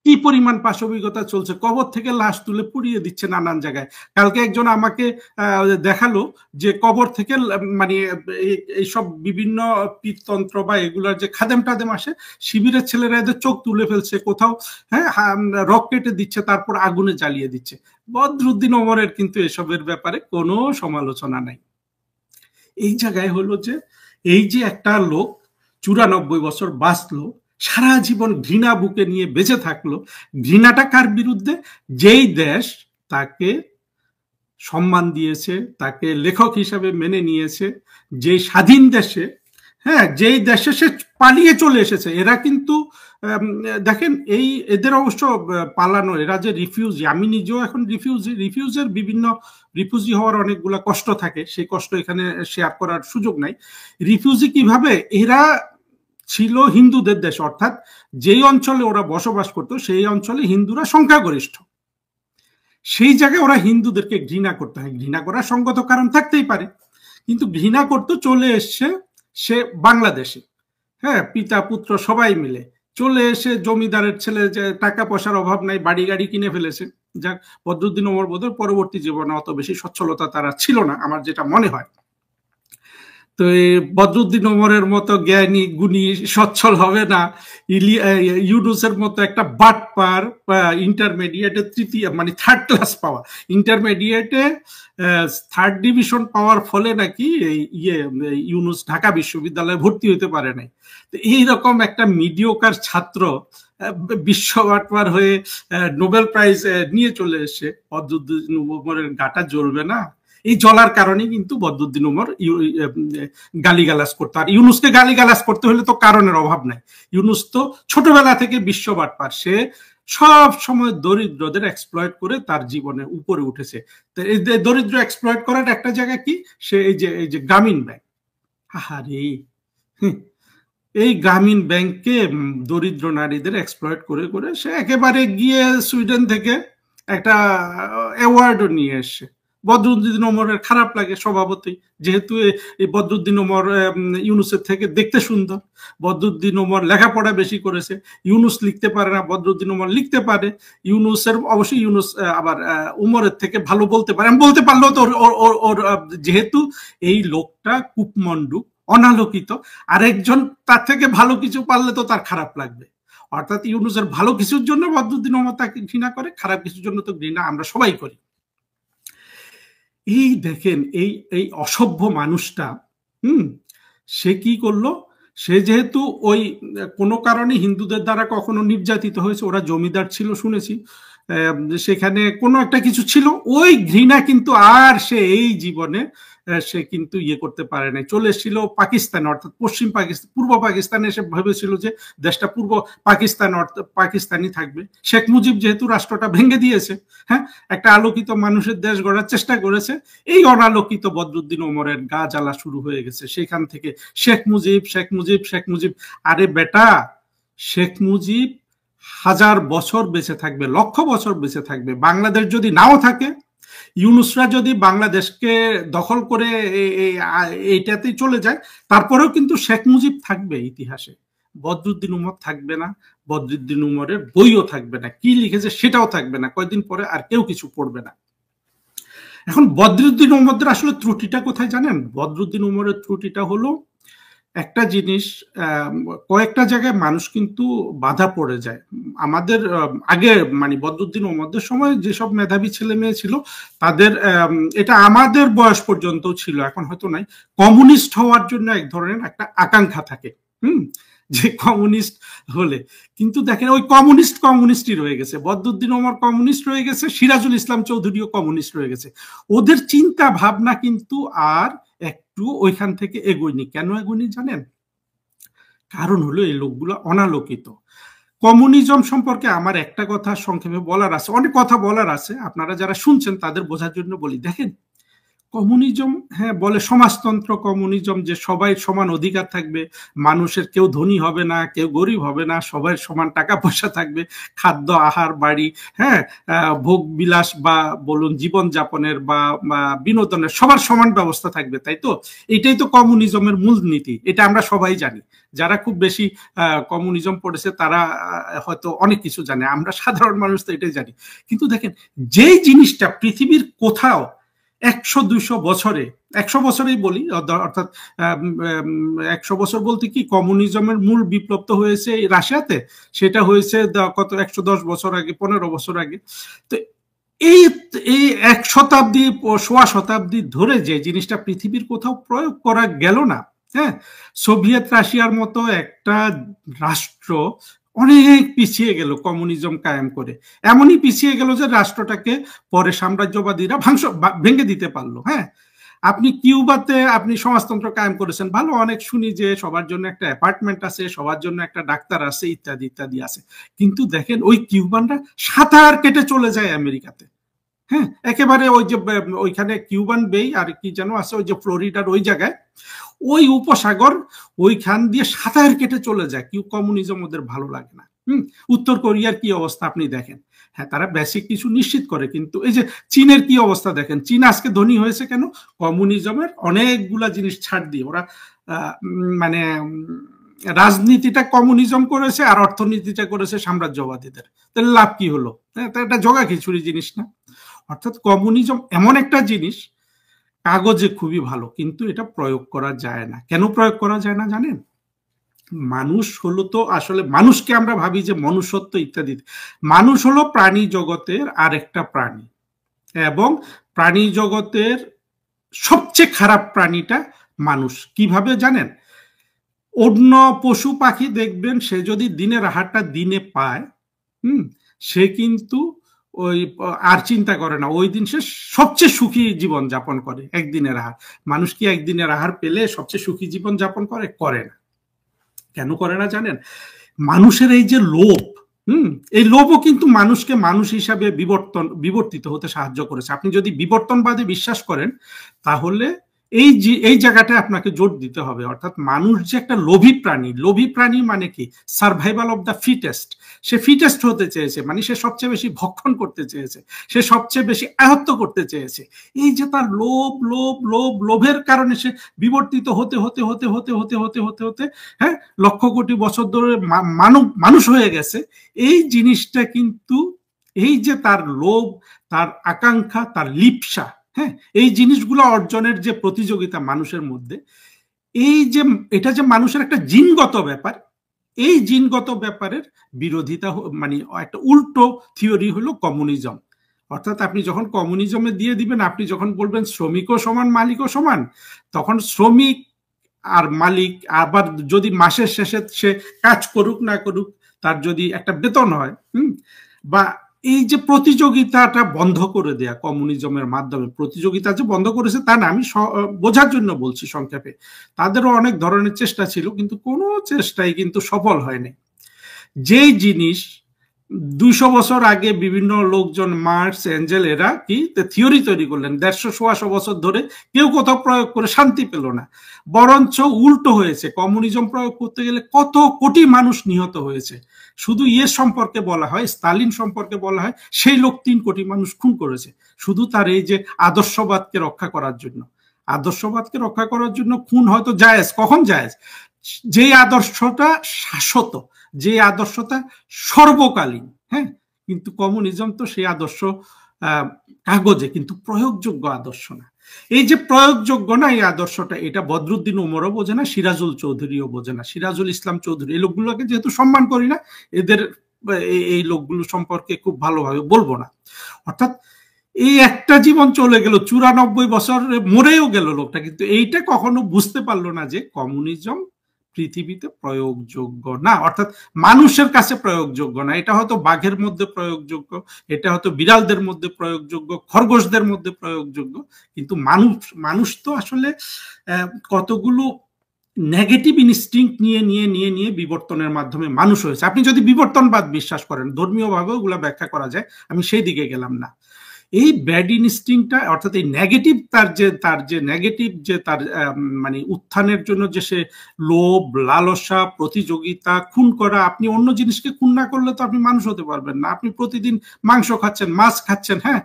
কি পরিমাণ পাশবিকতা চলছে, কবর থেকে লাশ তুলে পুড়িয়ে দিচ্ছে নানান জায়গায়। কালকে একজন আমাকে দেখালো যে কবর থেকে মানে এইসব বিভিন্ন পীরতন্ত্র বা এগুলার যে খাদেম টাদেম আসে, শিবিরের ছেলেরা এদের চোখ তুলে ফেলছে কোথাও, হ্যাঁ, রক কেটে দিচ্ছে, তারপর আগুনে জ্বালিয়ে দিচ্ছে। বদরুদ্দিন ওমরের কিন্তু এসবের ব্যাপারে কোনো সমালোচনা নাই। এই জায়গায় হলো যে এই যে একটা লোক 94 বছর বাঁচলো, সারা জীবন ঘৃণা বুকে নিয়ে বেঁচে থাকলো, ঘৃণাটা কার বিরুদ্ধে? যেই দেশ তাকে সম্মান দিয়েছে, তাকে লেখক হিসাবে মেনে নিয়েছে, যে স্বাধীন দেশে, হ্যাঁ, যেই দেশে সে পালিয়ে চলে এসেছে। এরা কিন্তু দেখেন, এই এদের অবশ্য পালানো, এরা যে রিফিউজি, আমি নিজেও এখন রিফিউজের বিভিন্ন রিফিউজি হওয়ার অনেকগুলা কষ্ট থাকে, সেই কষ্ট এখানে শেয়ার করার সুযোগ নাই। রিফিউজি কিভাবে? এরা ছিল হিন্দুদের দেশ, অর্থাৎ যেই অঞ্চলে ওরা বসবাস করতো সেই অঞ্চলে হিন্দুরা সংখ্যাগরিষ্ঠ, সেই জায়গায় ওরা হিন্দুদেরকে ঘৃণা করতে হয়। ঘৃণা করার সঙ্গত কারণ থাকতেই পারে, কিন্তু ঘৃণা করতে চলে এসছে সে বাংলাদেশে, হ্যাঁ, পিতা পুত্র সবাই মিলে চলে এসে, জমিদারের ছেলে, যে টাকা পয়সার অভাব নাই, বাড়ি গাড়ি কিনে ফেলেছে। যাক, বদরুদ্দিন ওমর বোধহয় পরবর্তী জীবনে অত বেশি সচ্ছলতা তারা ছিল না, আমার যেটা মনে হয়। তো এই বদরুদ্দিন ওমরের মতো জ্ঞানী গুণী সচ্ছল হবে না, ইউনুসের মতো একটা বাটপার ইন্টারমিডিয়েটে তৃতীয় মানে থার্ড ক্লাস পাওয়া, ইন্টারমিডিয়েটে থার্ড ডিভিশন পাওয়ার ফলে নাকি ইউনুস ঢাকা বিশ্ববিদ্যালয়ে ভর্তি হতে পারে নাই। তো এইরকম একটা মিডিওকার ছাত্র বিশ্ব বাটপার হয়ে নোবেল প্রাইজ নিয়ে চলে এসে বদরুদ্দিন ওমরের গাটা জ্বলবে না? এই জ্বলার কারণে কিন্তু বদরুদ্দিন ওমর গালিগালাজ করতো। আর ইউনুসকে গালিগালাজ করতে হলে তো কারণের অভাব নাই। ইউনুস তো ছোটবেলা থেকে বিশ্ব বাটপার, সে সব সময় দরিদ্রদের এক্সপ্লয়েট করে তার জীবনে উপরে উঠেছে। এই দরিদ্র এক্সপ্লয়েট করার একটা জায়গা কি? সে এই যে গ্রামীণ ব্যাংক, আহারে, এই গ্রামীণ ব্যাংকে দরিদ্র নারীদের এক্সপ্লয়েট করে করে সে একেবারে গিয়ে সুইডেন থেকে একটা অ্যাওয়ার্ডও নিয়ে এসছে। বদরুদ্দিন ওমরের খারাপ লাগে স্বভাবতই, যেহেতু এই বদরুদ্দিন ওমর ইউনুসের থেকে দেখতে সুন্দর, বদরুদ্দিন ওমর লেখাপড়া বেশি করেছে, ইউনুস লিখতে পারে না, বদরুদ্দিন ওমর লিখতে পারে। ইউনুসের অবশ্যই ইউনুস আবার ওমরের থেকে ভালো বলতে পারে, আমি বলতে পারলেও তো ওর যেহেতু এই লোকটা কূপমণ্ডুক, অনালোকিত, আরেকজন তার থেকে ভালো কিছু পারলে তো তার খারাপ লাগবে। অর্থাৎ ইউনুসের ভালো কিছুর জন্য বদরুদ্দিন ওমর তাকে ঘৃণা করে, খারাপ কিছুর জন্য তো ঘৃণা আমরা সবাই করি। এই দেখেন, এই অসভ্য মানুষটা সে কি করলো? সে যেহেতু ওই কোনো কারণে হিন্দুদের দ্বারা কখনো নির্যাতিত হয়েছে, ওরা জমিদার ছিল শুনেছি, সেখানে কোনো একটা কিছু ছিল, ওই ঘৃণা কিন্তু আর সে এই জীবনে সে কিন্তু ইয়ে করতে পারে নাই। চলে এসেছিল পাকিস্তান, অর্থাৎ পশ্চিম পাকিস্তান, পূর্ব পাকিস্তানে এসে ভেবেছিল যে দেশটা পূর্ব পাকিস্তান, অর্থাৎ পাকিস্তানি থাকবে। শেখ মুজিব যেহেতু রাষ্ট্রটা ভেঙে দিয়েছে, হ্যাঁ, একটা আলোকিত মানুষের দেশ গড়ার চেষ্টা করেছে, এই অনালোকিত বদরুদ্দিন ওমরের গা জ্বালা শুরু হয়ে গেছে সেখান থেকে। শেখ মুজিব, শেখ মুজিব, শেখ মুজিব, আরে বেটা, শেখ মুজিব 1000 বছর বেঁচে থাকবে, লক্ষ বছর বেঁচে থাকবে, বাংলাদেশ যদি নাও থাকে, ইউনুসরা যদি বাংলাদেশকে দখল করে এইটাতেই চলে যায়, তারপরেও কিন্তু শেখ মুজিব থাকবে ইতিহাসে, বদরুদ্দিন উমর থাকবে না, বদরুদ্দিন উমরের বইও থাকবে না, কি লিখেছে সেটাও থাকবে না, কয়েকদিন পরে আর কেউ কিছু পড়বে না। এখন বদরুদ্দিন উমরের আসলে ত্রুটিটা কোথায় জানেন? বদরুদ্দিন উমরের ত্রুটিটা হলো একটা জিনিস, কয়েকটা জায়গায় মানুষ কিন্তু বাধা পড়ে যায়। আমাদের আগে মানে বদরুদ্দিন ওমরদের সময় যেসব মেধাবী ছেলে মেয়ে ছিল তাদের, এটা আমাদের বয়স পর্যন্ত ছিল, এখন হয়তো নাই, কমিউনিস্ট হওয়ার জন্য এক ধরনের একটা আকাঙ্ক্ষা থাকে, যে কমিউনিস্ট হলে, কিন্তু দেখেন ওই কমিউনিস্টই রয়ে গেছে। বদরুদ্দিন ওমর কমিউনিস্ট রয়ে গেছে, সিরাজুল ইসলাম চৌধুরীও কমিউনিস্ট রয়ে গেছে। ওদের চিন্তা ভাবনা কিন্তু আর একটু ওইখান থেকে এগোয়নি। কেন এগোয়নি জানেন? কারণ হলো এই লোকগুলো অনালোকিত। কমিউনিজম সম্পর্কে আমার একটা কথা সংক্ষেপে বলার আছে, অনেক কথা বলার আছে, আপনারা যারা শুনছেন তাদের বোঝার জন্য বলি। দেখেন, কমিউনিজম, হ্যাঁ বলে সমাজতন্ত্র কমিউনিজম, যে সবাই সমান অধিকার থাকবে, মানুষের কেউ ধনী হবে না, কেউ গরিব হবে না, সবাই সমান টাকা পয়সা থাকবে, খাদ্য আহার বাড়ি, হ্যাঁ ভোগ বিলাস বা বলুন জীবন যাপনের বা বিনোদনের সবার সমান ব্যবস্থা থাকবে, তাই তো? এটাই তো কমিউনিজমের মূল নীতি, এটা আমরা সবাই জানি। যারা খুব বেশি কমিউনিজম পড়েছে তারা হয়তো অনেক কিছু জানে, আমরা সাধারণ মানুষ তো এটাই জানি। কিন্তু দেখেন, যেই জিনিসটা পৃথিবীর কোথাও 100-200 বছরে, 100 বছরেই বলি, অর্থাৎ 100 বছর বলতে কি, কমিউনিজমের মূল বিপ্লব তো হয়েছে রাশিয়াতে, সেটা হয়েছে কত 110 বছর আগে, 15 বছর আগে। তো এই এই 1 শতাব্দী, সোয়া শতাব্দী ধরে যে জিনিসটা পৃথিবীর কোথাও প্রয়োগ করা গেল না, হ্যাঁ, সোভিয়েত রাশিয়ার মতো একটা রাষ্ট্র অনেক পিছিয়ে গেল কমিউনিজম কায়েম করে। এমনই পিছিয়ে গেল যে রাষ্ট্রটাকে পরে সাম্রাজ্যবাদীরা ভেঙে দিতে পারলো। হ্যাঁ, আপনি কিউবাতে আপনি সমাজতন্ত্র কায়েম করেছেন, ভালো, অনেক শুনি যে সবার জন্য একটা অ্যাপার্টমেন্ট আছে, সবার জন্য একটা ডাক্তার আছে, ইত্যাদি ইত্যাদি আছে। কিন্তু দেখেন, ওই কিউবানরা সাঁতার কেটে চলে যায় আমেরিকাতে। হ্যাঁ, একেবারে ওই যে ওইখানে কিউবান বেই আর কি যেন আছে, ওই যে ফ্লোরিডার ওই জায়গায়, ওই উপসাগর, ওইখান দিয়ে সাঁতার কেটে চলে যায়। কমিউনিজম ওদের ভালো লাগে না। উত্তর কোরিয়ার কি অবস্থা আপনি দেখেন। হ্যাঁ, তারা বেসিক কিছু নিশ্চিত করে, কিন্তু এই যে চীনের কি অবস্থা দেখেন, চীন আজকে ধনী হয়েছে কেন? কমিউনিজমের অনেকগুলা জিনিস ছাড় দিয়ে ওরা মানে রাজনীতিটা কমিউনিজম করেছে আর অর্থনীতিটা করেছে সাম্রাজ্যবাদীদের। তাহলে লাভ কি হলো? এটা জগা খিচুড়ি জিনিস না? অর্থাৎ কমিউনিজম এমন একটা জিনিস, কাগজে খুবই ভালো, কিন্তু এটা প্রয়োগ করা যায় না। কেন প্রয়োগ করা যায় না জানেন? মানুষ হলো তো আসলে, মানুষকে আমরা ভাবি যে মনুষ্যত্ব ইত্যাদি, মানুষ হলো প্রাণী জগতের আরেকটা প্রাণী, এবং প্রাণী জগতের সবচেয়ে খারাপ প্রাণীটা মানুষ। কিভাবে জানেন? অন্য পশু পাখি দেখবেন, সে যদি দিনের আহারটা দিনে পায়, সে কিন্তু ওই আর চিন্তা করে না, ওই দিন সে সবচেয়ে সুখী জীবন যাপন করে একদিনের আহার। মানুষ কি একদিনের আহার পেলে সবচেয়ে সুখী জীবন যাপন করে? করে না। কেন করে না জানেন? মানুষের এই যে লোভ, এই লোভও কিন্তু মানুষকে মানুষ হিসাবে বিবর্তিত হতে সাহায্য করেছে। আপনি যদি বিবর্তনবাদে বিশ্বাস করেন, তাহলে এই জায়গাটা আপনাকে জোর দিতে হবে। অর্থাৎ মানুষ যে একটা লোভী প্রাণী মানে কি? Survival of the fittest. Say fittest হতে চেয়েছে, মানে সে সবচেয়ে বেশি ভক্ষণ করতে চেয়েছে, সে সবচেয়ে বেশি আয়ত্ত করতে চেয়েছে। এই যে তার লোভের কারণে সে বিবর্তিত হতে হতে হতে হতে হতে হতে হতে হতে হ্যাঁ, লক্ষ কোটি বছর ধরে মানুষ হয়ে গেছে। এই জিনিসটা কিন্তু, এই যে তার লোভ, তার আকাঙ্ক্ষা, তার লিপ্সা, হ্যাঁ, এই জিনিসগুলো অর্জনের যে প্রতিযোগিতা মানুষের মধ্যে, এই যে এটা যে মানুষের একটা জিনগত ব্যাপার, এই জিনগত ব্যাপারের বিরোধিতা, মানে একটা উল্টো থিওরি হলো কমিউনিজম। অর্থাৎ আপনি যখন কমিউনিজমে দিয়ে দিবেন, আপনি যখন বলবেন শ্রমিকও সমান মালিকও সমান, তখন শ্রমিক আর মালিক, আবার যদি মাসের শেষে সে কাজ করুক না করুক, তার যদি একটা বেতন হয়, বা এই যে প্রতিযোগিতাটা বন্ধ করে দেয়া কমিউনিজমের মাধ্যমে, প্রতিযোগিতা যে বন্ধ করেছে তা না, আমি বোঝার জন্য বলছি সংক্ষেপে। তাদেরও অনেক ধরনের চেষ্টা ছিল, কিন্তু কোনো চেষ্টাই কিন্তু সফল হয়নি। যেই জিনিস 200 বছর আগে বিভিন্ন লোকজন, মার্কস, এঞ্জেল, এরা কি থিওরি তৈরি করলেন, 150-150 বছর ধরে কেউ কোথাও প্রয়োগ করে শান্তি পেল না, বরঞ্চ উল্টো হয়েছে। কমিউনিজম প্রয়োগ করতে গেলে কত কোটি মানুষ নিহত হয়েছে। শুধু সম্পর্কে বলা হয়, স্টালিন সম্পর্কে বলা হয়, সেই লোক 3 কোটি মানুষ খুন করেছে, শুধু তার এই যে আদর্শবাদকে রক্ষা করার জন্য। আদর্শবাদকে রক্ষা করার জন্য খুন হয়তো জায়েজ, কখন জায়েজ? যে আদর্শটা শাশ্বত, যে আদর্শটা সর্বকালীন। হ্যাঁ, কিন্তু কমিউনিজম তো সেই আদর্শ কাগজে, কিন্তু প্রয়োগযোগ্য আদর্শ না। এই যে প্রয়োগযোগ্য না এই আদর্শটা, এটা বদরুদ্দিন উমরও বোঝে না, সিরাজুল চৌধুরীও বোঝে না, সিরাজুল ইসলাম চৌধুরী, এই লোকগুলোকে যেহেতু সম্মান করি না, এদের এই লোকগুলো সম্পর্কে খুব ভালোভাবে বলবো না। অর্থাৎ এই একটা জীবন চলে গেল, 94 বছর মরেও গেল লোকটা, কিন্তু এইটা কখনো বুঝতে পারলো না যে কমিউনিজম পৃথিবীতে প্রয়োগযোগ্য না, অর্থাৎ মানুষের কাছে প্রয়োগযোগ্য না। এটা হয়তো বাঘের মধ্যে প্রয়োগযোগ্য, এটা হয়তো বিড়ালদের মধ্যে প্রয়োগযোগ্য, খরগোশদের মধ্যে প্রয়োগযোগ্য, কিন্তু মানুষ তো আসলে কতগুলো নেগেটিভ ইনস্টিংক্ট নিয়ে নিয়ে নিয়ে নিয়ে বিবর্তনের মাধ্যমে মানুষ হয়েছে। আপনি যদি বিবর্তনবাদ বিশ্বাস করেন, ধর্মীয়ভাবে ওগুলা ব্যাখ্যা করা যায়, আমি সেই দিকে গেলাম না। এই ব্যাড ইনস্টিংটা অর্থাৎ এই নেগেটিভ তার যে নেগেটিভ যে তার মানে উত্থানের জন্য যে সে লোভ, লালসা, প্রতিযোগিতা, খুন করা, আপনি অন্য জিনিসকে খুন না করলে তো আপনি মানুষ হতে পারবেন না। আপনি প্রতিদিন মাংস খাচ্ছেন, মাছ খাচ্ছেন, হ্যাঁ,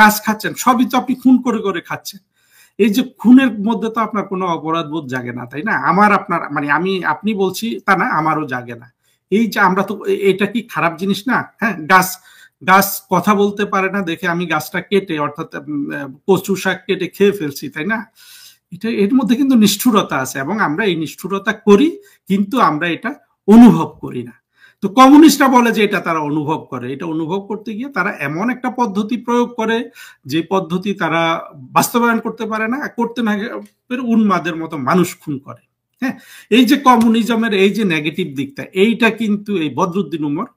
গাছ খাচ্ছেন, সবই তো আপনি খুন করে করে খাচ্ছেন। এই যে খুনের মধ্যে তো আপনার কোনো অপরাধ বোধ জাগে না, তাই না? আমার আপনার মানে আপনি বলছি তা না, আমারও জাগে না। এই যে আমরা তো, এটা কি খারাপ জিনিস না? হ্যাঁ, গাছ গাছ কথা বলতে পারে না দেখে আমি গাছটা কেটে, অর্থাৎ কচু শাক কেটে খেয়ে ফেলছি, তাই না? এটা, এর মধ্যে কিন্তু নিষ্ঠুরতা আছে, এবং আমরা এই নিষ্ঠুরতা করি, কিন্তু আমরা এটা অনুভব করি না। তো কমিউনিস্টরা বলে যে এটা তারা অনুভব করে। এটা অনুভব করতে গিয়ে তারা এমন একটা পদ্ধতি প্রয়োগ করে যে পদ্ধতি তারা বাস্তবায়ন করতে পারে না, করতে না উন্মাদের মতো মানুষ খুন করে। হ্যাঁ, এই যে কমিউনিজমের এই যে নেগেটিভ দিকটা, এইটা কিন্তু এই বদরুদ্দিন উমর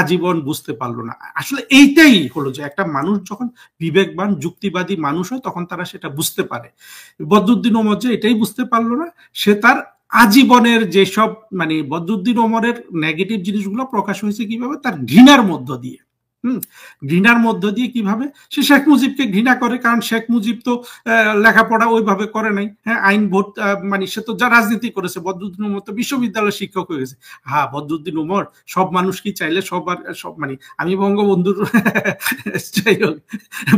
আজীবন বুঝতে পারলো না। আসলে এইটাই হলো যে একটা মানুষ যখন বিবেকবান যুক্তিবাদী মানুষ হয় তখন তারা সেটা বুঝতে পারে। বদরুদ্দিন ওমর যে এটাই বুঝতে পারলো না, সে তার আজীবনের যেসব মানে বদরুদ্দিন ওমরের নেগেটিভ জিনিসগুলো প্রকাশ হয়েছে কিভাবে, তার ঘৃণার মধ্য দিয়ে। ঘৃণার মধ্য দিয়ে কিভাবে সে শেখ মুজিবকে ঘৃণা করে, কারণ শেখ মুজিব তো লেখাপড়া ওইভাবে করে নাই, হ্যাঁ, আইন ভোট মানে সে তো যা রাজনীতি করেছে। বদরুদ্দিন উমর তো বিশ্ববিদ্যালয়ের শিক্ষক হয়ে গেছে। হ্যাঁ, বদরুদ্দিন উমর সব মানুষ কি চাইলে সব মানে আমি বঙ্গবন্ধুর যাই হোক,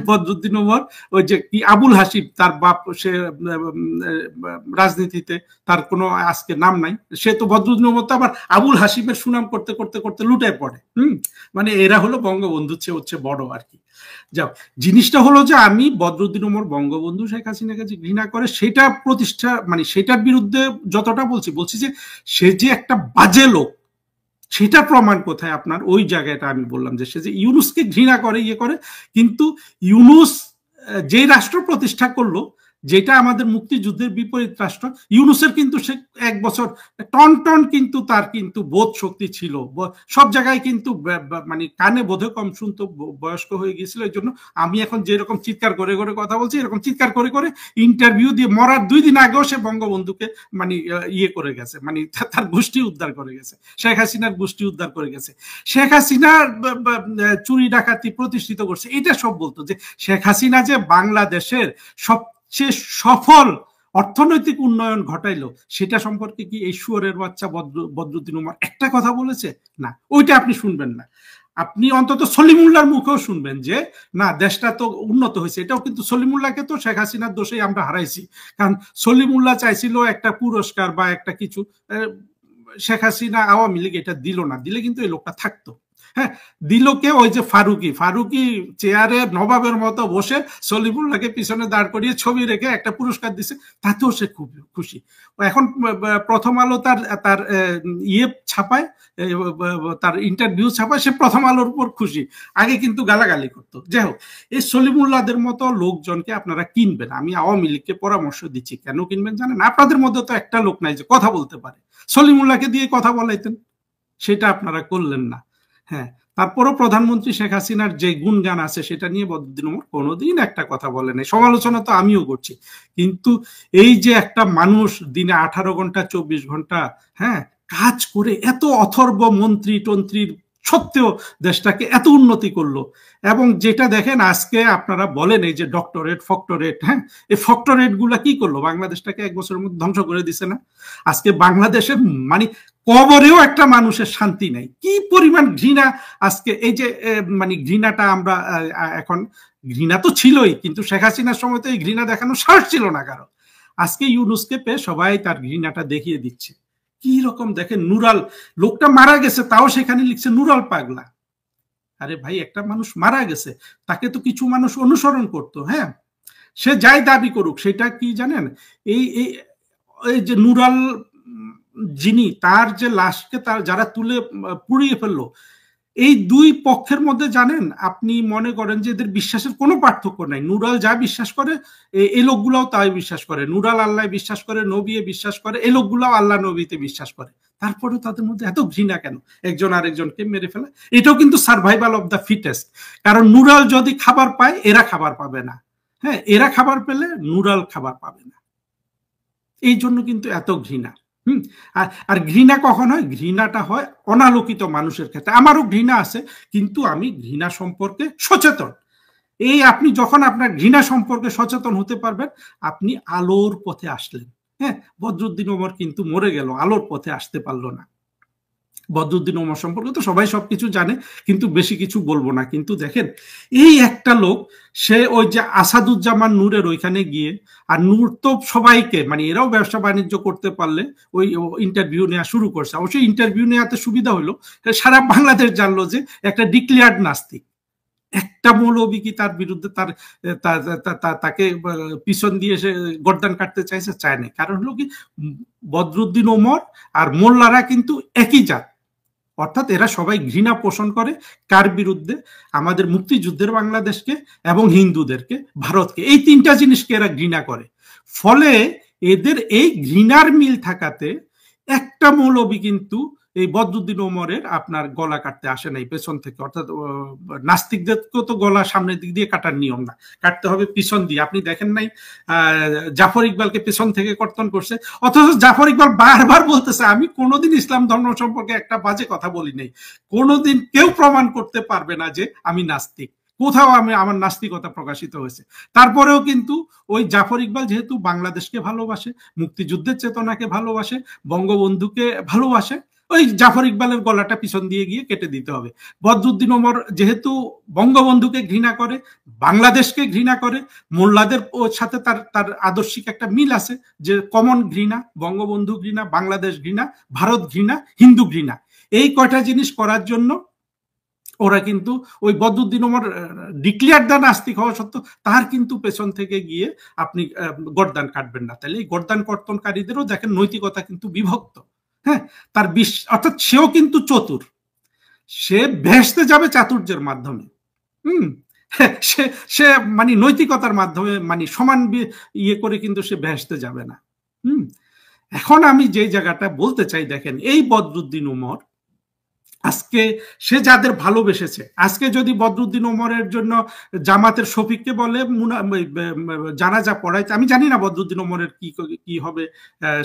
বদরুদ্দিন উমর ওই যে কি আবুল হাসিব তার বাপ, সে রাজনীতিতে তার কোনো আজকে নাম নাই, সে তো বদরুদ্দিন উমর তো আবার আবুল হাসিবের সুনাম করতে করতে করতে লুটে পড়ে। মানে এরা হলো বঙ্গবন্ধুর চেয়ে হচ্ছে বড় আর কি। যাও, জিনিসটা হলো যে আমি বদরুদ্দিন উমর বঙ্গবন্ধু শেখ হাসিনাকে যে ঘৃণা করে সেটা প্রতিষ্ঠা মানে সেটার বিরুদ্ধে যতটা বলছি যে সে যে একটা বাজে লোক, সেটা প্রমাণ কোথায় আপনার? ওই জায়গাটা আমি বললাম যে সে যে ইউনুসকে ঘৃণা করে, ইয়ে করে, কিন্তু ইউনুস যে রাষ্ট্র প্রতিষ্ঠা করলো, যেটা আমাদের মুক্তিযুদ্ধের বিপরীত রাষ্ট্র, ইউনুসের কিন্তু সে 1 বছর টন টন কিন্তু তার কিন্তু বোধ শক্তি ছিল, সব জায়গায় কিন্তু মানে কানে বোধে কম শুনতো, বয়স্ক হয়ে গিয়েছিল। এই জন্য আমি এখন যেরকম চিৎকার করে করে কথা বলছি, এরকম চিৎকার করে করে ইন্টারভিউ দিয়ে মরার 2 দিন আগেও সে বঙ্গবন্ধুকে মানে ইয়ে করে গেছে, মানে তার গোষ্ঠী উদ্ধার করে গেছে, শেখ হাসিনার গোষ্ঠী উদ্ধার করে গেছে, শেখ হাসিনার চুরি ডাকাতি প্রতিষ্ঠিত করছে, এটা সব বলতো। যে শেখ হাসিনা যে বাংলাদেশের সব সে সফল অর্থনৈতিক উন্নয়ন ঘটাইলো, সেটা সম্পর্কে কি এই শুয়োরের বাচ্চা বদরুদ্দিন উমর একটা কথা বলেছে? না, ওইটা আপনি শুনবেন না। আপনি অন্তত সলিমুল্লাহর মুখেও শুনবেন যে না, দেশটা তো উন্নত হয়েছে। এটাও কিন্তু সলিমুল্লাহকে তো শেখ হাসিনার দোষেই আমরা হারাইছি, কারণ সলিমুল্লাহ চাইছিল একটা পুরস্কার বা একটা কিছু, শেখ হাসিনা আওয়ামী লীগ এটা দিল না, দিলে কিন্তু এই লোকটা থাকতো। হ্যাঁ, দিল কে? ওই যে ফারুকি চেয়ারে নবাবের মতো বসে সলিমুল্লাহকে পিছনে দাঁড় করিয়ে ছবি রেখে একটা পুরস্কার দিছে, তাতেও সে খুব খুশি। এখন প্রথম আলো তার ইয়ে ছাপায়, তার ইন্টারভিউ ছাপায়, সে প্রথম আলোর উপর খুশি। আগে কিন্তু গালাগালি করতো। যাই হোক, এই সলিমুল্লাহদের মতো লোকজনকে আপনারা কিনবেন। আমি আওয়ামী লীগকে পরামর্শ দিচ্ছি, কেন কিনবেন জানেন? আপনাদের মধ্যে তো একটা লোক নাই যে কথা বলতে পারে, সলিমুল্লাহকে দিয়ে কথা বলাইতেন, সেটা আপনারা করলেন না। হ্যাঁ, তারপরও প্রধানমন্ত্রী শেখ হাসিনার যে গুণগান আছে সেটা নিয়ে বদরুদ্দিন উমর কোনোদিন একটা কথা বলে নাই। সমালোচনা তো আমিও করছি, কিন্তু এই যে একটা মানুষ দিনে 18 ঘন্টা 24 ঘন্টা হ্যাঁ কাজ করে এত অথর্ব মন্ত্রী টন্ত্রীর সত্ত্বেও দেশটাকে এত উন্নতি করলো, এবং যেটা দেখেন আজকে আপনারা বলেন এই যে ফক্টরেট, হ্যাঁ, এই ফক্টরেট গুলা কি করলো? বাংলাদেশটাকে 1 বছরের মধ্যে ধ্বংস করে দিছে না? আজকে বাংলাদেশের মানে কবরেও একটা মানুষের শান্তি নাই। কি পরিমাণ ঘৃণা আজকে! এই যে মানে ঘৃণাটা আমরা এখন, ঘৃণা তো ছিলই, কিন্তু শেখ হাসিনার সময় তো এই ঘৃণা দেখানো সাহস ছিল না কারো। আজকে ইউনুসকে পেয়ে সবাই তার ঘৃণাটা দেখিয়ে দিচ্ছে। কি রকম দেখেন, নুরাল লোকটা মারা গেছে, তাও সেখানে লিখছে নুরাল পাগলা। আরে ভাই, একটা মানুষ মারা গেছে, তাকে তো কিছু মানুষ অনুসরণ করতো। হ্যাঁ, সে যাই দাবি করুক, সেটা কি জানেন? এই এই যে নুরাল যিনি, তার যে লাশকে তার যারা তুলে পুড়িয়ে ফেললো, এই 2 পক্ষের মধ্যে জানেন আপনি মনে করেন যে এদের বিশ্বাসের কোনো পার্থক্য নাই। নুরাল যা বিশ্বাস করে এই লোকগুলাও তাই বিশ্বাস করে। নুরাল আল্লাহ বিশ্বাস করে, নবী বিশ্বাস করে, এই লোকগুলাও আল্লাহ নবীতে বিশ্বাস করে। তারপরে তাদের মধ্যে এত ঘৃণা কেন? একজন আরেকজনকে মেরে ফেলা। এটাও কিন্তু সার্ভাইভাল অফ দ্য ফিটেস্ট। কারণ নুরাল যদি খাবার পায়, এরা খাবার পাবে না। হ্যাঁ, এরা খাবার পেলে নুরাল খাবার পাবে না। এই জন্য কিন্তু এত ঘৃণা। আর ঘৃণা কখন হয়? ঘৃণাটা হয় অনালোকিত মানুষের ক্ষেত্রে। আমারও ঘৃণা আছে, কিন্তু আমি ঘৃণা সম্পর্কে সচেতন। এই আপনি যখন আপনার ঘৃণা সম্পর্কে সচেতন হতে পারবেন, আপনি আলোর পথে আসলেন। হ্যাঁ, বদরুদ্দিন ওমর কিন্তু মরে গেল, আলোর পথে আসতে পারলো না। বদরুদ্দিন ওমর সম্পর্কে তো সবাই সবকিছু জানে, কিন্তু বেশি কিছু বলবো না। কিন্তু দেখেন, এই একটা লোক, সে ওই যে আসাদুজ্জামান নূরের ওইখানে গিয়ে, আর নূর তো সবাইকে, মানে এরাও ব্যবসা বাণিজ্য করতে পারলে ওই ইন্টারভিউ নেওয়া শুরু করছে। অবশ্যই ইন্টারভিউ নেওয়াতে সুবিধা হলো, সারা বাংলাদেশ জানলো যে একটা ডিক্লেয়ার্ড নাস্তিক। একটা মৌলবী কি তার বিরুদ্ধে তাকে পিছন দিয়ে সে গর্দান কাটতে চাইছে? চায় না। কারণ হলো কি, বদরুদ্দিন ওমর আর মোল্লারা কিন্তু একই জাত, অর্থাৎ এরা সবাই ঘৃণা পোষণ করে কার বিরুদ্ধে? আমাদের মুক্তিযুদ্ধের বাংলাদেশকে এবং হিন্দুদেরকে, ভারতকে, এই তিনটা জিনিসকে এরা ঘৃণা করে। ফলে এদের এই ঘৃণার মিল থাকাতে একটা মৌলবী কিন্তু এই বদরুদ্দিন ওমরের আপনার গলা কাটতে আসে নাই পেছন থেকে। অর্থাৎ নাস্তিকদেরকেও তো গলা সামনের দিক দিয়ে কাটার নিয়ম না, কাটতে হবে পিছন দিয়ে। আপনি দেখেন নাই জাফর ইকবালকে পেছন থেকে কর্তন করছে, অথচ জাফর ইকবাল বারবার বলতেছে আমি কোনোদিন ইসলাম ধর্ম সম্পর্কে একটা বাজে কথা বলি নাই, কোনোদিন কেউ প্রমাণ করতে পারবে না যে আমি নাস্তিক, কোথাও আমি আমার নাস্তিকতা প্রকাশিত হয়েছে। তারপরেও কিন্তু ওই জাফর ইকবাল যেহেতু বাংলাদেশকে ভালোবাসে, মুক্তিযুদ্ধের চেতনাকে ভালোবাসে, বঙ্গবন্ধুকে ভালোবাসে, ওই জাফর ইকবালের গলাটা পিছন দিয়ে গিয়ে কেটে দিতে হবে। বদরুদ্দিন ওমর যেহেতু বঙ্গবন্ধুকে ঘৃণা করে, বাংলাদেশকে ঘৃণা করে, মোল্লাদের সাথে তার তার আদর্শিক একটা মিল আছে, যে কমন ঘৃণা, বঙ্গবন্ধু ঘৃণা, বাংলাদেশ ঘৃণা, ভারত ঘৃণা, হিন্দু ঘৃণা। এই কয়টা জিনিস করার জন্য ওরা কিন্তু ওই বদরুদ্দিন ওমর ডিক্লেয়ার দা নাস্তিক হওয়া সত্ত্বেও তার কিন্তু পেছন থেকে গিয়ে আপনি গর্দান কাটবেন না। তাহলে এই গর্দান কর্তনকারীদেরও দেখেন নৈতিকতা কিন্তু বিভক্ত। হ্যাঁ, তার অর্থাৎ সেও কিন্তু চতুর, সে ভেস্তে যাবে চাতুর্যের মাধ্যমে। সে সে মানে নৈতিকতার মাধ্যমে, মানে সমান ইয়ে করে কিন্তু সে ভেস্তে যাবে না। এখন আমি যে জায়গাটা বলতে চাই, দেখেন এই বদরুদ্দিন ওমর আজকে সে যাদের ভালোবেসেছে, আজকে যদি বদরুদ্দিন ওমরের জন্য জামাতের শফিককে বলে জানাজা পড়াইতে, আমি জানি না বদরুদ্দিন ওমরের কি হবে,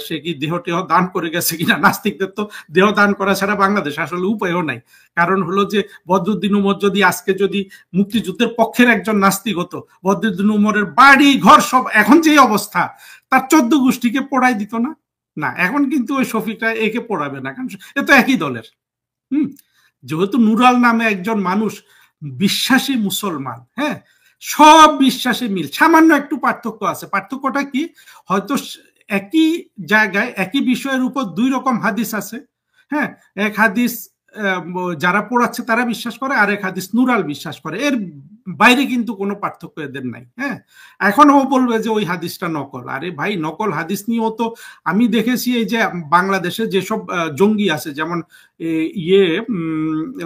সে কি দেহ টেহ দান করে গেছে কিনা। নাস্তিকদের তো দেহ দান করা ছাড়া বাংলাদেশ আসলে উপায়ও নাই। কারণ হলো যে বদরুদ্দিন ওমর যদি আজকে যদি মুক্তিযুদ্ধের পক্ষের একজন নাস্তিক হতো, বদরুদ্দিন ওমরের বাড়ি ঘর সব এখন যে অবস্থা, তার 14 গোষ্ঠীকে পড়াই দিত না। না, এখন কিন্তু ওই শফিকটা একে পড়াবে না, কারণ এ তো একই দলের। যেহেতু নুরাল নামে একজন মানুষ বিশ্বাসী মুসলমান, হ্যাঁ, সব বিশ্বাসে মিল, সামান্য একটু পার্থক্য আছে। পার্থক্যটা কি? হয়তো একই জায়গায় একই বিষয়ের উপর 2 রকম হাদিস আছে। হ্যাঁ, এক হাদিস যারা পড়াচ্ছে তারা বিশ্বাস করে, আর এক হাদিস নুরাল বিশ্বাস করে, এর বাইরে কিন্তু কোনো পার্থক্য এদের নাই। হ্যাঁ, এখন ও বলবে যে ওই হাদিসটা নকল। আরে ভাই, নকল হাদিস নিয়েও তো আমি দেখেছি এই যে বাংলাদেশে যেসব জঙ্গি আছে, যেমন ইয়ে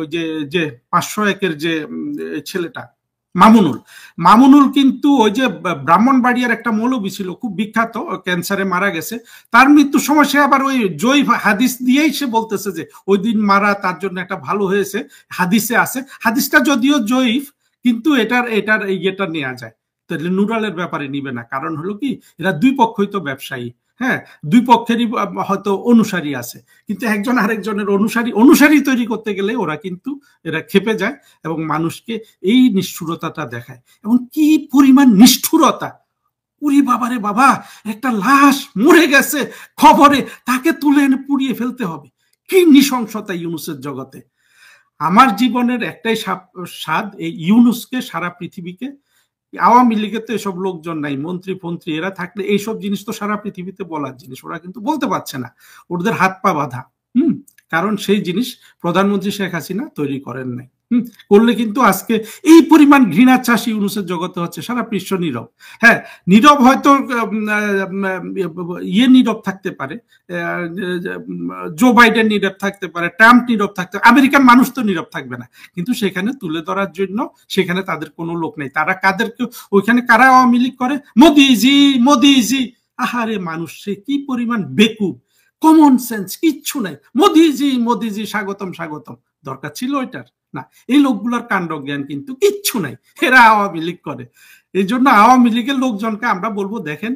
ওই যে 501-এর যে ছেলেটা মামুনুল কিন্তু ওই যে ব্রাহ্মণবাড়িয়ার একটা মৌলবী ছিল, খুব বিখ্যাত, ক্যান্সারে মারা গেছে। তার মৃত্যুর সময় সে আবার ওই জয়ীফ হাদিস দিয়েই সে বলতেছে যে ওই দিন মারা তার জন্য একটা ভালো হয়েছে, হাদিসে আছে। হাদিসটা যদিও জয়ীফ, কিন্তু এটার ইয়েটা নেওয়া যায়। তাহলে নুরালের ব্যাপারে নিবে না, কারণ হলো কি, এরা দুই পক্ষই তো ব্যবসায়ী। হ্যাঁ, দুই পক্ষেরই হয়তো অনুসারী আছে, কিন্তু একজন আরেকজনের অনুসারী তৈরি করতে গেলে এরা খেপে যায় এবং মানুষকে এই নিষ্ঠুরতাটা দেখায়। এবং কি পরিমাণ নিষ্ঠুরতা! উরি বাবারে বাবা, একটা লাশ মরে গেছে, খবরে তাকে তুলে এনে পুড়িয়ে ফেলতে হবে। কি নৃশংসতা ইউনুসের জগতে! আমার জীবনের একটাই স্বাদ, এই ইউনুসকে সারা পৃথিবীকে, আওয়ামী লীগের তো এসব লোকজন নাই, মন্ত্রী এরা থাকলে এইসব জিনিস তো সারা পৃথিবীতে বলার জিনিস, ওরা কিন্তু বলতে পারছে না, ওদের হাত পা বাঁধা। কারণ সেই জিনিস প্রধানমন্ত্রী শেখ হাসিনা তৈরি করেন নাই। করলে কিন্তু আজকে এই পরিমাণ ঘৃণার চাষ ইউনুসের জগতে হচ্ছে, সারা বিশ্ব নীরব। হ্যাঁ, নীরব হয়তো নীরব থাকতে পারে, জো বাইডেন নীরব থাকতে পারে, ট্রাম্প নীরব থাকতে, আমেরিকান মানুষ তো নীরব থাকবে না, কিন্তু সেখানে তুলে ধরার জন্য সেখানে তাদের কোনো লোক নেই। তারা কাদেরকে ওইখানে কারা আওয়ামী লীগ করে? মোদিজি। আহারে মানুষ, সে কি পরিমাণ বেকুব, কমন সেন্স কিচ্ছু নাই। মোদিজি স্বাগতম। দরকার ছিল ওইটার? না, এই লোকগুলোর কাণ্ড জ্ঞান কিন্তু কিচ্ছু নাই, এরা আওয়ামী লীগ করে। এই জন্য আওয়ামী লীগের লোকজনকে আমরা বলবো, দেখেন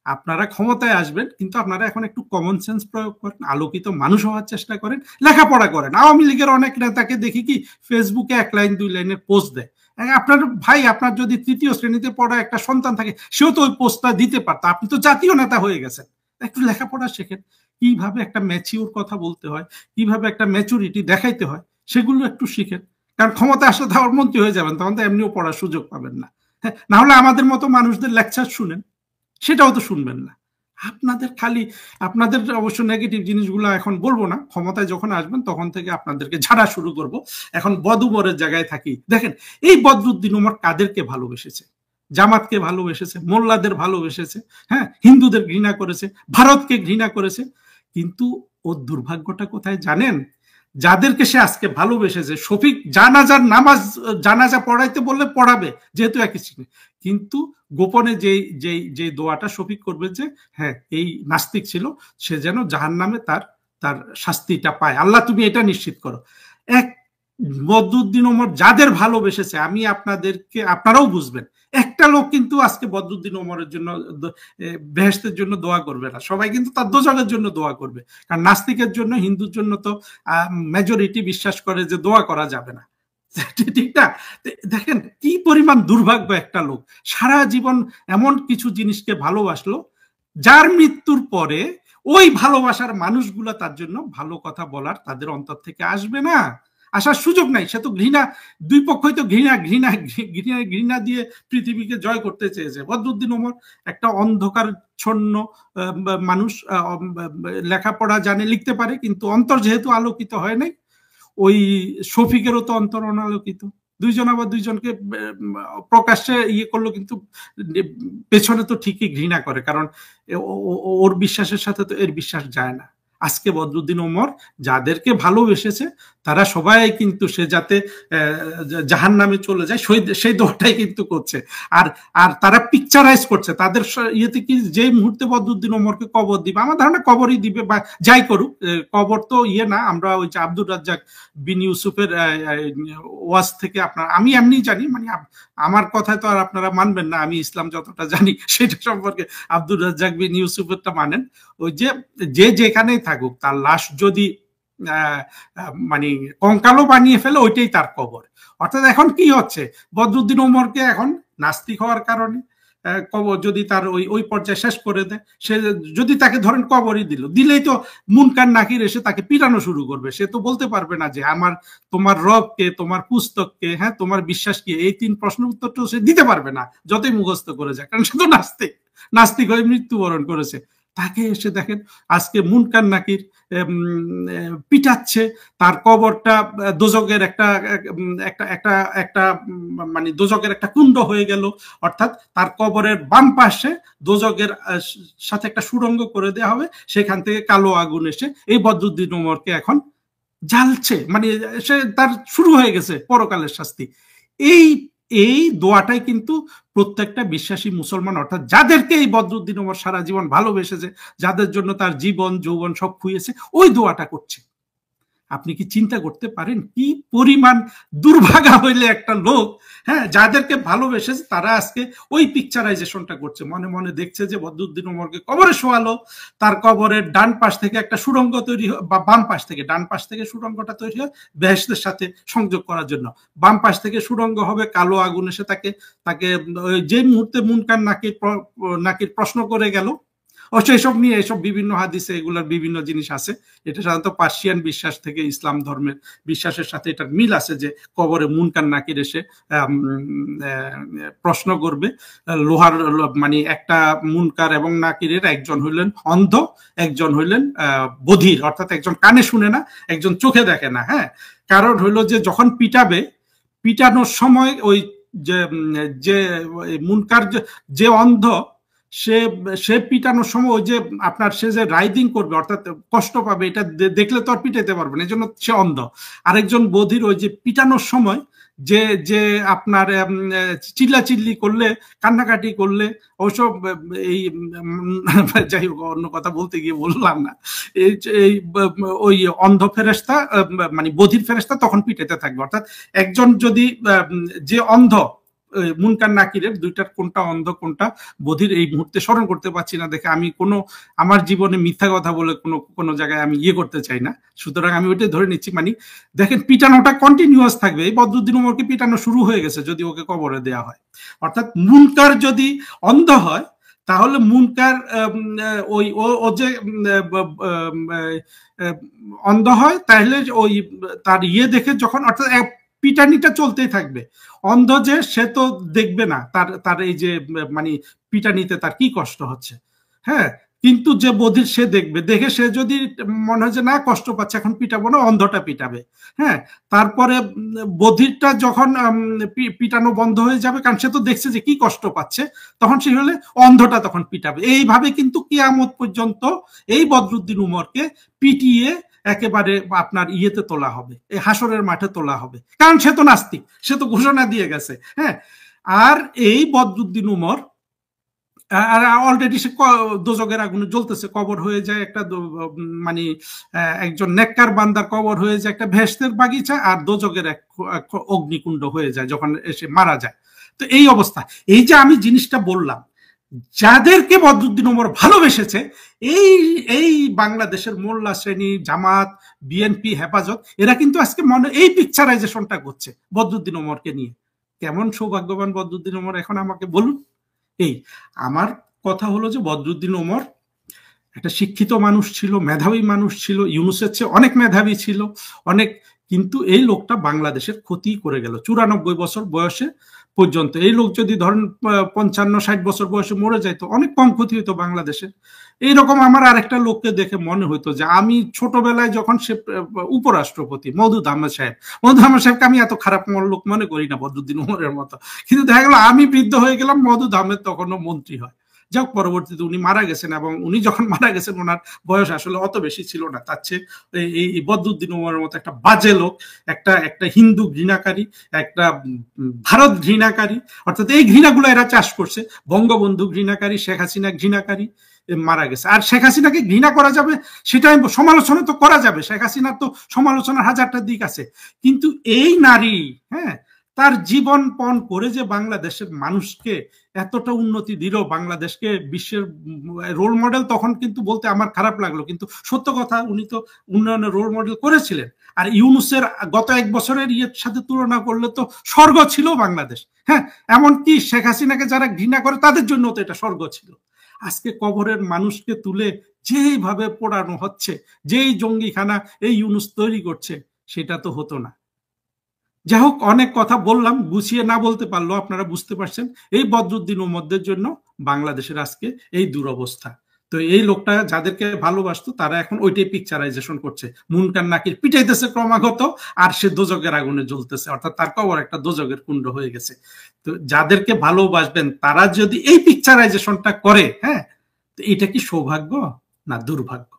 আপনারা ক্ষমতায় আসবেন, কিন্তু আপনারা এখন একটু কমন সেন্স প্রয়োগ করেন, আলোকিত মানুষ হওয়ার চেষ্টা করেন, লেখাপড়া করেন। আওয়ামী লীগের অনেক নেতাকে দেখি কি ফেসবুকে 1 লাইন 2 লাইনের পোস্ট দেয়, আপনার ভাই, আপনার যদি তৃতীয় শ্রেণীতে পড়া একটা সন্তান থাকে, সেও তো ওই পোস্টটা দিতে পারতো। আপনি তো জাতীয় নেতা হয়ে গেছেন, একটু লেখাপড়া শেখেন, কিভাবে একটা ম্যাচিউর কথা বলতে হয়, কিভাবে একটা ম্যাচুরিটি দেখাইতে হয়, সেগুলো একটু শিখেন। কারণ ক্ষমতা আসলে তার মন্ত্রী হয়ে যাবেন, তখন তো এমনিও পড়ার সুযোগ পাবেন না। হ্যাঁ, না হলে আমাদের মতো মানুষদের লেকচার শুনেন, সেটাও তো শুনবেন না। আপনাদের খালি, আপনাদের অবশ্য নেগেটিভ জিনিসগুলো এখন বলবো না, ক্ষমতায় যখন আসবেন তখন থেকে আপনাদেরকে ঝাড়া শুরু করব। এখন বদউমরের জায়গায় থাকি। দেখেন, এই বদরুদ্দিন উমর কাদেরকে ভালোবেসেছে? জামাতকে ভালোবেসেছে, মোল্লাদের ভালোবেসেছে, হ্যাঁ, হিন্দুদের ঘৃণা করেছে, ভারতকে ঘৃণা করেছে। কিন্তু ওর দুর্ভাগ্যটা কোথায় জানেন? যাদেরকে সে আজকে ভালোবেসেছে, শফিক জানাজার নামাজ, জানাজা পড়াইতে বললে পড়াবে, যেহেতু একই চিনে, কিন্তু গোপনে যে দোয়াটা শফিক করবে যে হ্যাঁ এই নাস্তিক ছিল, সে যেন জাহান্নামে তার তার শাস্তিটা পায়, আল্লাহ তুমি এটা নিশ্চিত করো। এক বদরুদ্দিন ওমর যাদের ভালোবেসেছে, আমি আপনাদেরকে, আপনারাও বুঝবেন, একটা লোক কিন্তু আজকে বদরুদ্দিন ওমরের জন্য, বেহেশতের জন্য দোয়া করবে না, সবাই কিন্তু তার দোজখের জন্য দোয়া করবে। কারণ নাস্তিকের জন্য, হিন্দুর জন্য তো মেজরিটি বিশ্বাস করে যে দোয়া করা যাবে না, ঠিক না? দেখেন কি পরিমাণ দুর্ভাগ্য, একটা লোক সারা জীবন এমন কিছু জিনিসকে ভালোবাসলো, যার মৃত্যুর পরে ওই ভালোবাসার মানুষগুলো তার জন্য ভালো কথা বলার তাদের অন্তর থেকে আসবে না, আসার সুযোগ নাই। সে তো ঘৃণা, দুই পক্ষই তো ঘৃণা ঘৃণা ঘৃণা ঘৃণা দিয়ে পৃথিবীকে জয় করতে চেয়েছে। বদরুদ্দিন ওমর একটা অন্ধকারচ্ছন্ন মানুষ, লেখাপড়া জানে, লিখতে পারে, কিন্তু অন্তর যেহেতু আলোকিত হয় নাই, ওই শফিকেরও তো অন্তর অনালোকিত। দুইজন আবার দুইজনকে প্রকাশ্যে ইয়ে করলো, কিন্তু পেছনে তো ঠিকই ঘৃণা করে, কারণ ওর বিশ্বাসের সাথে তো এর বিশ্বাস যায় না। আজকে বদরুদ্দিন ওমর যাদেরকে ভালোবেসেছে, তারা সবাই কিন্তু সে যাতে জাহান্নামে চলে যায় সেই দোয়াটাই কিন্তু করছে। আর আর তারা পিকচারাইজ করছে তাদের ইয়েতে কি, যে মুহূর্তে বদরুদ্দিন ওমরকে কবর দিবে, আমার ধারণা কবরই দিবে, বা যাই করুক, কবর তো ইয়ে না। আমরা ওই যে আব্দুর রাজ্জাক বিন ইউসুফের ওয়াজ থেকে আপনার, আমি এমনি জানি, মানে আমার কথায় তো আর আপনারা মানবেন না, আমি ইসলাম যতটা জানি সেটা সম্পর্কে আব্দুর রাজ্জাক বিন ইউসুফেরটা মানেন। ওই যে যেখানেই থাকুক, তার লাশ যদি মানে কঙ্কালও বানিয়ে ফেলে, ওইটাই তার কবর। অর্থাৎ এখন কি হচ্ছে, বদরুদ্দিন ওমরকে এখন নাস্তিক হওয়ার কারণে কবর যদি তার ওই পর্যায়ে শেষ করে দেয়, সে যদি তাকে ধরেন কবরই দিলেই তো মুনকার নাকির এসে তাকে পিটানো শুরু করবে। সে তো বলতে পারবে না যে তোমার রব কে, তোমার পুস্তক কে, হ্যাঁ, তোমার বিশ্বাস কি, এই 3 প্রশ্ন উত্তর তো সে দিতে পারবে না, যতই মুখস্থ করে যায়, কারণ সে তো নাস্তিক হয়ে মৃত্যুবরণ করেছে। তাকে এসে দেখেন আজকে মুনকার নাকির পিটাচ্ছে, তার কবরটা দোজকের একটা একটা একটা একটা মানে দোজকের একটা কুণ্ড হয়ে গেল। অর্থাৎ তার কবরের বাম পাশে দোজকের সাথে একটা সুড়ঙ্গ করে দেওয়া হবে, সেখান থেকে কালো আগুন এসে এই বদরুদ্দিন ওমরকে এখন জ্বালছে, মানে সে তার শুরু হয়ে গেছে পরকালের শাস্তি। এই এই দোয়াটাই কিন্তু প্রত্যেকটা বিশ্বাসী মুসলমান, অর্থাৎ যাদেরকে এই বদরুদ্দিন ওমর সারা জীবন ভালোবেসেছে, যাদের জন্য তার জীবন যৌবন সব খুইয়েছে, ওই দোয়াটা করছে। আপনি কি চিন্তা করতে পারেন কি পরিমাণ দুর্ভাগা হইলে একটা লোক, হ্যাঁ, যাদেরকে ভালোবেসেছে তারা আজকে ওই পিকচারাইজেশনটা করছে, মনে মনে দেখছে যে বদরুদ্দিন ওমরকে কবরে শোয়ালো, তার কবরের ডান পাশ থেকে একটা সুড়ঙ্গ তৈরি, বা বাম পাশ থেকে, ডান পাশ থেকে সুড়ঙ্গটা তৈরি হয় বেহেশতের সাথে সংযোগ করার জন্য, বাম পাশ থেকে সুড়ঙ্গ হবে, কালো আগুন এসে তাকে যে মুহূর্তে মুনকার নাকির প্রশ্ন করে গেল। অবশ্য এসব নিয়ে এসব বিভিন্ন হাদিসে এগুলার বিভিন্ন জিনিস আছে। এটা সাধারণত পার্সিয়ান বিশ্বাস থেকে ইসলাম ধর্মের বিশ্বাসের সাথে এটার মিল আছে, যে কবরে মুনকার নাকির এসে প্রশ্ন করবে। লোহার মানে একটা মুনকার এবং নাকিরের একজন হইলেন অন্ধ, একজন হইলেন বধির, অর্থাৎ একজন কানে শুনে না, একজন চোখে দেখে না। হ্যাঁ, কারণ হইলো যে যখন পিটানোর সময় ওই যে মুনকার যে অন্ধ, সে পিটানোর সময় ওই যে আপনার সে যে রাইডিং করবে, অর্থাৎ কষ্ট পাবে, এটা দেখলে তো আর পিটাইতে পারবে না, এই জন্য সে অন্ধ। আরেকজন বধির ওই যে পিটানোর সময় যে আপনার চিল্লাচিল্লি করলে, কান্নাকাটি করলে, অবশ্য এই যাই হোক, অন্য কথা বলতে গিয়ে বললাম না, এই ওই অন্ধ ফেরেশতা মানে বধির ফেরেশতা তখন পিটাইতে থাকবে। অর্থাৎ একজন যদি যে অন্ধ মুনকার নাকিরের দুইটার কোনটা অন্ধ কোনটা বধির এই মুহূর্তে স্মরণ করতে পারছি না দেখে আমি আমার জীবনে মিথ্যা কথা বলে কোনো জায়গায় আমি করতে চাই না, সুতরাং আমি ওইটাই ধরে নিচ্ছি। মানে দেখেন পিটানোটা কন্টিনিউয়াস থাকবে। এই বদরুদ্দিন উমরকে পিটানো শুরু হয়ে গেছে যদি ওকে কবরে দেওয়া হয়। অর্থাৎ মুনকার যদি অন্ধ হয় তাহলে মুনকার ও যে অন্ধ হয় তাহলে ওই তার দেখে যখন, অর্থাৎ পিটানিটা চলতেই থাকবে। অন্ধ যে সে তো দেখবে না তার এই যে মানে পিটানিতে তার কি কষ্ট হচ্ছে, হ্যাঁ, কিন্তু যে বধির সে দেখবে, দেখে সে যদি মনে হয় যে না কষ্ট পাচ্ছে এখন পিটাবো না, অন্ধটা পিটাবে। হ্যাঁ, তারপরে বধিরটা যখন পিটানো বন্ধ হয়ে যাবে, কারণ সে তো দেখছে যে কি কষ্ট পাচ্ছে, তখন সে হলে অন্ধটা তখন পিটাবে। এইভাবে কিন্তু কিয়ামত পর্যন্ত এই বদরুদ্দিন উমরকে পিটিয়ে একেবারে আপনার তোলা হবে, এই হাসরের মাঠে তোলা হবে, কারণ সে তো নাস্তিক, সে তো ঘোষণা দিয়ে গেছে। হ্যাঁ, আর এই বদরুদ্দিন উমর আর অলরেডি সে দোজকের আগুনে জ্বলতেছে, কবর হয়ে যায় একটা মানে একজন নেককার বান্দার কবর হয়ে যায় একটা ভেস্তের বাগিচা, আর দোজকের এক অগ্নিকুণ্ড হয়ে যায় যখন এসে মারা যায়। তো এই অবস্থা। এই যে আমি জিনিসটা বললাম, যাদেরকে বদরুদ্দিন উমর ভালোবেসেছে, এই বাংলাদেশের মোল্লা শ্রেণী, জামাত, বিএনপি, হেফাজত, এরা কিন্তু আজকে এই পিকচারাইজেশনটা করছে বদরুদ্দিন উমরকে নিয়ে। কেমন সৌভাগ্যবান বদরুদ্দিন উমর এখন আমাকে বলুন। এই আমার কথা হলো যে বদরুদ্দিন উমর একটা শিক্ষিত মানুষ ছিল, মেধাবী মানুষ ছিল, ইউনুসের চেয়ে অনেক মেধাবী ছিল, অনেক, কিন্তু এই লোকটা বাংলাদেশের ক্ষতি করে গেল 94 বছর বয়সে পর্যন্ত। এই লোক যদি ধরেন 55-60 বছর বয়সে মরে যাইতো, অনেক কম ক্ষতি হইতো বাংলাদেশের। এইরকম আমার আরেকটা লোককে দেখে মনে হইতো যে আমি ছোটবেলায় যখন সে উপরাষ্ট্রপতি মওদুদ আহমেদ সাহেবকে আমি এত খারাপ লোক মনে করি না বদরুদ্দিন উমরের মতো, কিন্তু দেখা গেল আমি বৃদ্ধ হয়ে গেলাম, মওদুদ আহমেদ তখনও মন্ত্রী হয়। যাক, পরবর্তীতে উনি মারা গেছেন, এবং উনি যখন মারা গেছেন ওনার বয়স আসলে অত বেশি ছিল না। তার চেয়ে এই বদরুদ্দিন উমরের মতো একটা বাজে লোক, একটা হিন্দু ঘৃণাকারী, একটা ভারত ঘৃণাকারী, অর্থাৎ এই ঘৃণাগুলো এরা চাষ করছে, বঙ্গবন্ধু ঘৃণাকারী, শেখ হাসিনা ঘৃণাকারী, মারা গেছে। আর শেখ হাসিনাকে ঘৃণা করা যাবে সেটা সমালোচনা তো করা যাবে, শেখ হাসিনার তো সমালোচনার হাজারটা দিক আছে, কিন্তু এই নারী, হ্যাঁ, তার জীবন পণ করে যে বাংলাদেশের মানুষকে এতটা উন্নতি দিল, বাংলাদেশকে বিশ্বের রোল মডেল, তখন কিন্তু বলতে আমার খারাপ লাগলো, কিন্তু সত্য কথা উনি তো উন্নয়নের রোল মডেল করেছিলেন। আর ইউনুসের গত 1 বছরের সাথে তুলনা করলে তো স্বর্গ ছিল বাংলাদেশ। হ্যাঁ, এমনকি শেখ হাসিনাকে যারা ঘৃণা করে তাদের জন্য তো এটা স্বর্গ ছিল। আজকে কবরের মানুষকে তুলে যেইভাবে পোড়ানো হচ্ছে, যেই জঙ্গিখানা এই ইউনুস তৈরি করছে, সেটা তো হতো না। যাই হোক, অনেক কথা বললাম, গুছিয়ে না বলতে পারলো, আপনারা বুঝতে পারছেন এই বদরুদ্দিন উমরদের জন্য বাংলাদেশের আজকে এই দুরবস্থা। তো এই লোকটা যাদেরকে ভালোবাসতো তারা এখন ওইটাই পিকচারাইজেশন করছে, মুনকার নাকির পিটাইতেছে ক্রমাগত, আর সে দোজকের আগুনে জ্বলতেছে, অর্থাৎ তার কবর একটা দোজকের কুণ্ড হয়ে গেছে। তো যাদেরকে ভালোবাসবেন তারা যদি এই পিকচারাইজেশনটা করে, হ্যাঁ, তো এটা কি সৌভাগ্য না দুর্ভাগ্য?